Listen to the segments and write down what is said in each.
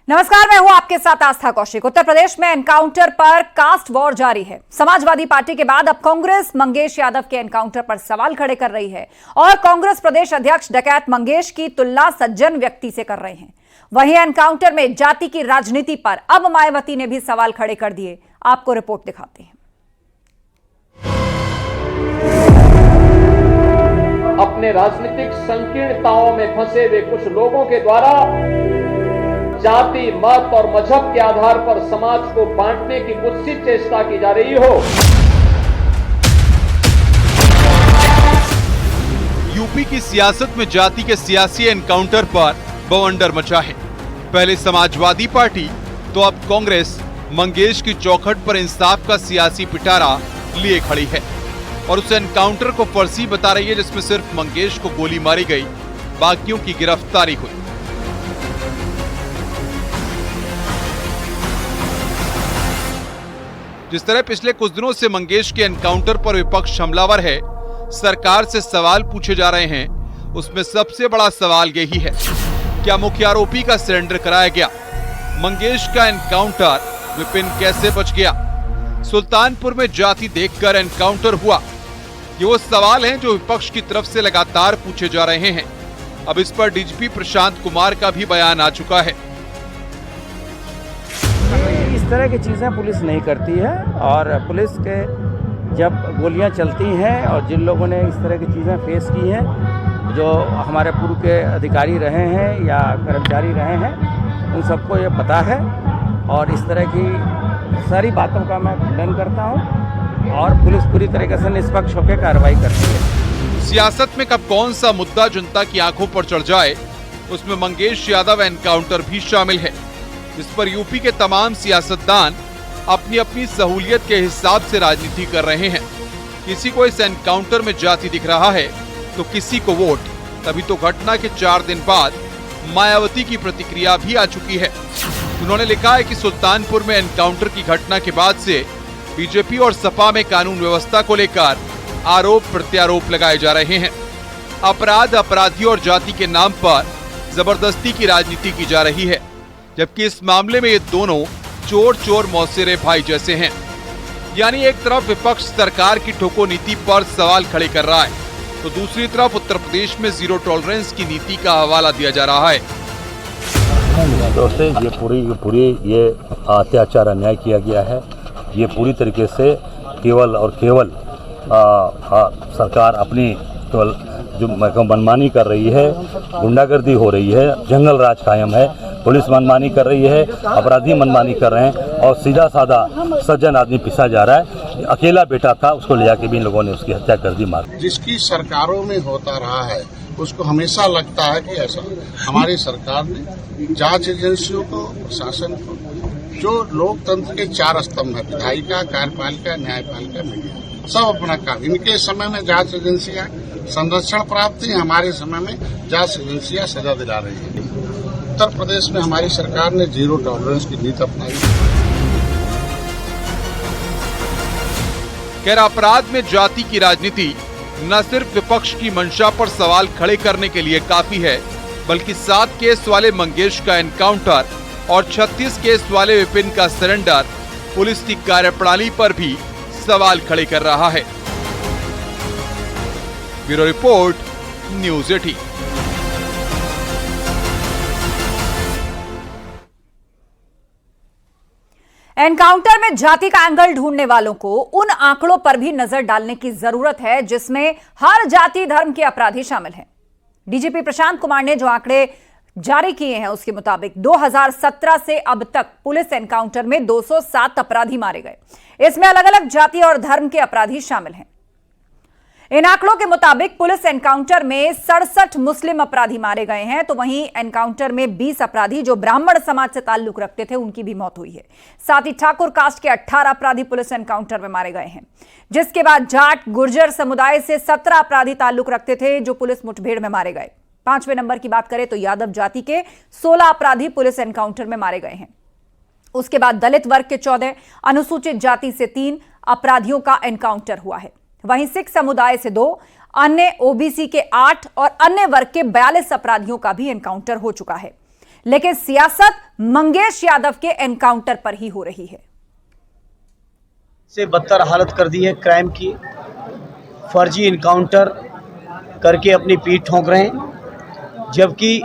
नमस्कार, मैं हूं आपके साथ आस्था कौशिक। उत्तर प्रदेश में एनकाउंटर पर कास्ट वॉर जारी है। समाजवादी पार्टी के बाद अब कांग्रेस मंगेश यादव के एनकाउंटर पर सवाल खड़े कर रही है और कांग्रेस प्रदेश अध्यक्ष डकैत मंगेश की तुलना सज्जन व्यक्ति से कर रहे हैं। वहीं एनकाउंटर में जाति की राजनीति पर अब मायावती ने भी सवाल खड़े कर दिए। आपको रिपोर्ट दिखाते हैं। अपने राजनीतिक संकीर्णताओं में फंसे हुए कुछ लोगों के द्वारा जाति, मत और मजहब के आधार पर समाज को बांटने की कुत्सित चेष्टा की जा रही हो। यूपी की सियासत में जाति के सियासी एनकाउंटर पर बवंडर मचा है। पहले समाजवादी पार्टी तो अब कांग्रेस मंगेश की चौखट पर इंसाफ का सियासी पिटारा लिए खड़ी है और उस एनकाउंटर को फर्जी बता रही है जिसमें सिर्फ मंगेश को गोली मारी गई, बाकियों की गिरफ्तारी हुई। जिस तरह पिछले कुछ दिनों से मंगेश के एनकाउंटर पर विपक्ष हमलावर है, सरकार से सवाल पूछे जा रहे हैं, उसमें सबसे बड़ा सवाल यही है, क्या मुख्य आरोपी का सरेंडर कराया गया? मंगेश का एनकाउंटर विपिन कैसे बच गया? सुल्तानपुर में जाति देखकर एनकाउंटर हुआ, ये वो सवाल हैं जो विपक्ष की तरफ से लगातार पूछे जा रहे हैं। अब इस पर डीजीपी प्रशांत कुमार का भी बयान आ चुका है। इस तरह की चीज़ें पुलिस नहीं करती है और पुलिस के जब गोलियां चलती हैं और जिन लोगों ने इस तरह की चीज़ें फेस की हैं, जो हमारे पूर्व के अधिकारी रहे हैं या कर्मचारी रहे हैं, उन सबको ये पता है और इस तरह की सारी बातों का मैं खंडन करता हूं और पुलिस पूरी तरीके से निष्पक्ष होकर कार्रवाई करती है। सियासत में कब कौन सा मुद्दा जनता की आंखों पर चढ़ जाए, उसमें मंगेश यादव एनकाउंटर भी शामिल है, जिस पर यूपी के तमाम सियासतदान अपनी अपनी सहूलियत के हिसाब से राजनीति कर रहे हैं। किसी को इस एनकाउंटर में जाति दिख रहा है तो किसी को वोट। तभी तो घटना के 4 दिन बाद मायावती की प्रतिक्रिया भी आ चुकी है। उन्होंने लिखा है कि सुल्तानपुर में एनकाउंटर की घटना के बाद से बीजेपी और सपा में कानून व्यवस्था को लेकर आरोप प्रत्यारोप लगाए जा रहे हैं। अपराध, अपराधी और जाति के नाम पर जबरदस्ती की राजनीति की जा रही है, जबकि इस मामले में ये दोनों चोर चोर मौसेरे भाई जैसे हैं। यानी एक तरफ विपक्ष सरकार की ठोको नीति पर सवाल खड़े कर रहा है तो दूसरी तरफ उत्तर प्रदेश में जीरो टॉलरेंस की नीति का हवाला दिया जा रहा है। दोस्तों, ये पूरी ये अत्याचार अन्याय किया गया है। ये पूरी तरीके से केवल और केवल सरकार अपनी केवल जो मनमानी कर रही है, गुंडागर्दी हो रही है, जंगल राज कायम है, पुलिस मनमानी कर रही है, अपराधी मनमानी कर रहे हैं और सीधा साधा सज्जन आदमी पिसा जा रहा है। अकेला बेटा था, उसको ले जाके भी इन लोगों ने उसकी हत्या कर दी, मार। जिसकी सरकारों में होता रहा है उसको हमेशा लगता है कि ऐसा हमारी सरकार ने जांच एजेंसियों को, प्रशासन को, जो लोकतंत्र के 4 स्तंभ है, विधायिका, कार्यपालिका, न्यायपालिका, मीडिया, सब अपना काम। इनके समय में जांच एजेंसियां संरक्षण प्राप्त थी, हमारे समय में जांच एजेंसियां सजा दिला रही है। उत्तर प्रदेश में हमारी सरकार ने जीरो टॉलरेंस की नीति अपनाई। खैर, अपराध में जाति की राजनीति न सिर्फ विपक्ष की मंशा पर सवाल खड़े करने के लिए काफी है, बल्कि 7 केस वाले मंगेश का एनकाउंटर और 36 केस वाले विपिन का सरेंडर पुलिस की कार्यप्रणाली पर भी सवाल खड़े कर रहा है। Bureau report, news 18। एनकाउंटर में जाति का एंगल ढूंढने वालों को उन आंकड़ों पर भी नजर डालने की जरूरत है जिसमें हर जाति धर्म के अपराधी शामिल हैं। डीजीपी प्रशांत कुमार ने जो आंकड़े जारी किए हैं उसके मुताबिक 2017 से अब तक पुलिस एनकाउंटर में 207 अपराधी मारे गए। इसमें अलग अलग जाति और धर्म के अपराधी शामिल हैं। इन आंकड़ों के मुताबिक पुलिस एनकाउंटर में 67 मुस्लिम अपराधी मारे गए हैं, तो वहीं एनकाउंटर में 20 अपराधी जो ब्राह्मण समाज से ताल्लुक रखते थे उनकी भी मौत हुई है। साथ ही ठाकुर कास्ट के 18 अपराधी पुलिस एनकाउंटर में मारे गए हैं, जिसके बाद जाट गुर्जर समुदाय से 17 अपराधी ताल्लुक रखते थे जो पुलिस मुठभेड़ में मारे गए। 5वें नंबर की बात करें तो यादव जाति के 16 अपराधी पुलिस एनकाउंटर में मारे गए हैं। उसके बाद दलित वर्ग के 14, अनुसूचित जाति से 3 अपराधियों का एनकाउंटर हुआ है। वहीं सिख समुदाय से 2, अन्य ओबीसी के 8 और अन्य वर्ग के 42 अपराधियों का भी एनकाउंटर हो चुका है। लेकिन सियासत मंगेश यादव के एनकाउंटर पर ही हो रही है। से बदतर हालत कर दी है क्राइम की। फर्जी इनकाउंटर करके अपनी पीठ ठोक रहे हैं, जबकि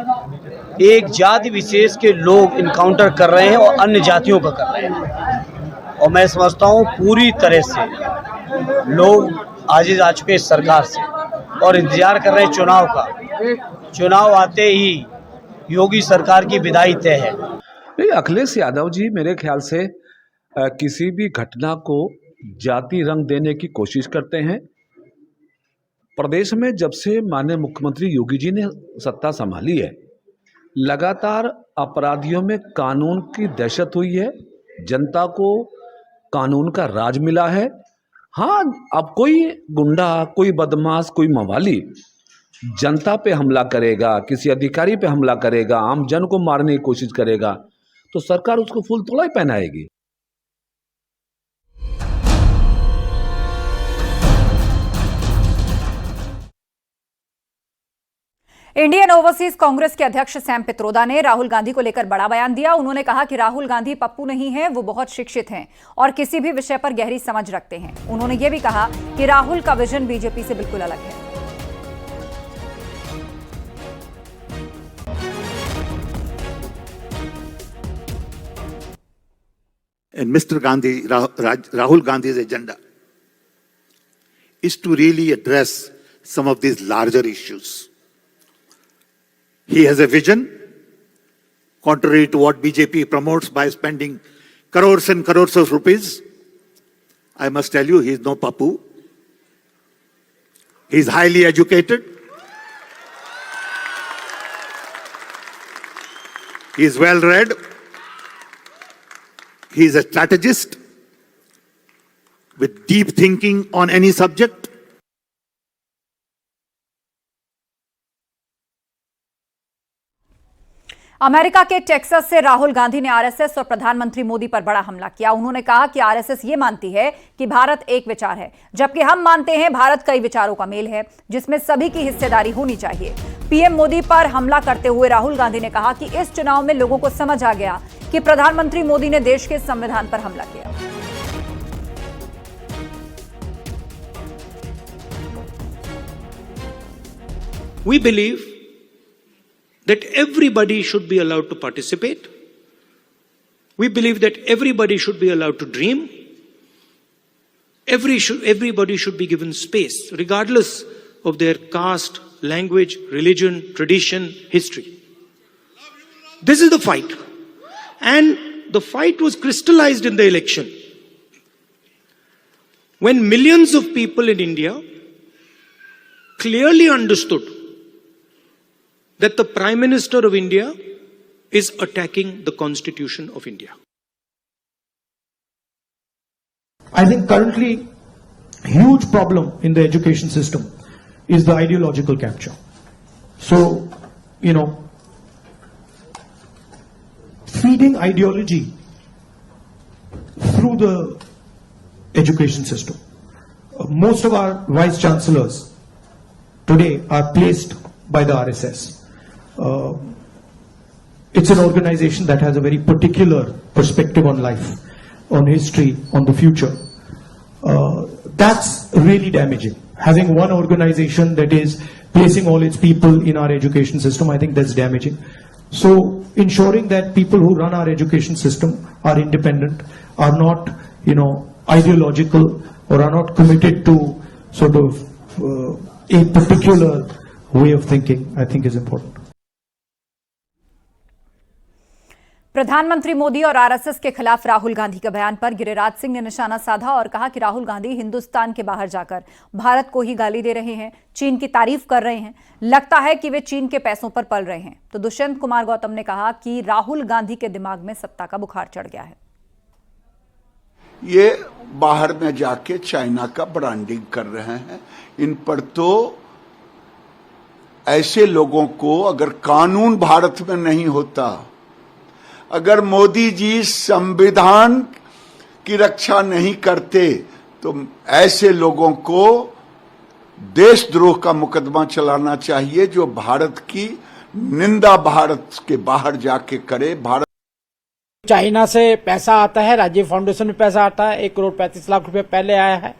एक जाति विशेष के लोग इनकाउंटर कर रहे हैं और अन्य जातियों का कर रहे हैं। और मैं समझता हूँ पूरी तरह से लोग आजिज आ चुके हैं सरकार से और इंतजार कर रहे हैं चुनाव का। चुनाव आते ही योगी सरकार की विदाई तय है। अखिलेश यादव जी मेरे ख्याल से किसी भी घटना को जाति रंग देने की कोशिश करते हैं। प्रदेश में जब से माननीय मुख्यमंत्री योगी जी ने सत्ता संभाली है, लगातार अपराधियों में कानून की दहशत हुई है, जनता को कानून का राज मिला है। हाँ, अब कोई गुंडा, कोई बदमाश, कोई मवाली जनता पे हमला करेगा, किसी अधिकारी पे हमला करेगा, आम जन को मारने की कोशिश करेगा, तो सरकार उसको फूल थोड़ा ही पहनाएगी। इंडियन ओवरसीज कांग्रेस के अध्यक्ष सैम पित्रोदा ने राहुल गांधी को लेकर बड़ा बयान दिया। उन्होंने कहा कि राहुल गांधी पप्पू नहीं हैं, वो बहुत शिक्षित हैं और किसी भी विषय पर गहरी समझ रखते हैं। उन्होंने ये भी कहा कि राहुल का विजन बीजेपी से बिल्कुल अलग है। And Mr. Gandhi, Rahul Gandhi's agenda is to really address some of these larger issues. He has a vision, contrary to what BJP promotes by spending crores and crores of rupees. I must tell you, he is no pappu. He is highly educated. He is well read. He is a strategist with deep thinking on any subject. America के Texas से राहुल गांधी ने RSS और प्रधानमंत्री मोदी पर बड़ा हमला किया। उन्होंने कहा कि आरएसएस ये मानती है कि भारत एक विचार है, जबकि हम मानते हैं भारत कई विचारों का मेल है जिसमें सभी की हिस्सेदारी होनी चाहिए। पीएम मोदी पर हमला करते हुए राहुल गांधी ने कहा कि इस चुनाव में लोगों को समझ आ गया कि प्रधानमंत्री मोदी ने देश के संविधान पर हमला किया। We believe that everybody should be allowed to participate. We believe that everybody should be allowed to dream. Everybody should be given space, regardless of their caste, language, religion, tradition, history. This is the fight. And the fight was crystallized in the election, when millions of people in India clearly understood that the Prime Minister of India is attacking the Constitution of India. I think currently huge problem in the education system is the ideological capture. So, feeding ideology through the education system. Most of our vice chancellors today are placed by the RSS. It's an organization that has a very particular perspective on life, on history, on the future. That's really damaging. Having one organization that is placing all its people in our education system, I think that's damaging. So ensuring that people who run our education system are independent, are not, ideological, or are not committed to sort of a particular way of thinking, I think is important. प्रधानमंत्री मोदी और RSS के खिलाफ राहुल गांधी के बयान पर गिरिराज सिंह ने निशाना साधा और कहा कि राहुल गांधी हिंदुस्तान के बाहर जाकर भारत को ही गाली दे रहे हैं, चीन की तारीफ कर रहे हैं, लगता है कि वे चीन के पैसों पर पल रहे हैं। तो दुष्यंत कुमार गौतम ने कहा कि राहुल गांधी के दिमाग में सत्ता का बुखार चढ़ गया है। ये बाहर में जाके चाइना का ब्रांडिंग कर रहे हैं। इन पर तो ऐसे लोगों को, अगर कानून भारत में नहीं होता, अगर मोदी जी संविधान की रक्षा नहीं करते, तो ऐसे लोगों को देशद्रोह का मुकदमा चलाना चाहिए, जो भारत की निंदा भारत के बाहर जाके करे। भारत चाइना से पैसा आता है, राजीव फाउंडेशन में पैसा आता है, 1 करोड़ 35 लाख रुपए पहले आया है।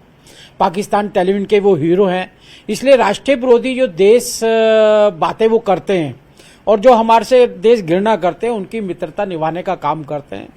पाकिस्तान टेलीविजन के वो हीरो हैं, इसलिए राष्ट्रीय विरोधी जो देश बातें वो करते हैं और जो हमारे से देश घृणा करते हैं उनकी मित्रता निभाने का काम करते हैं।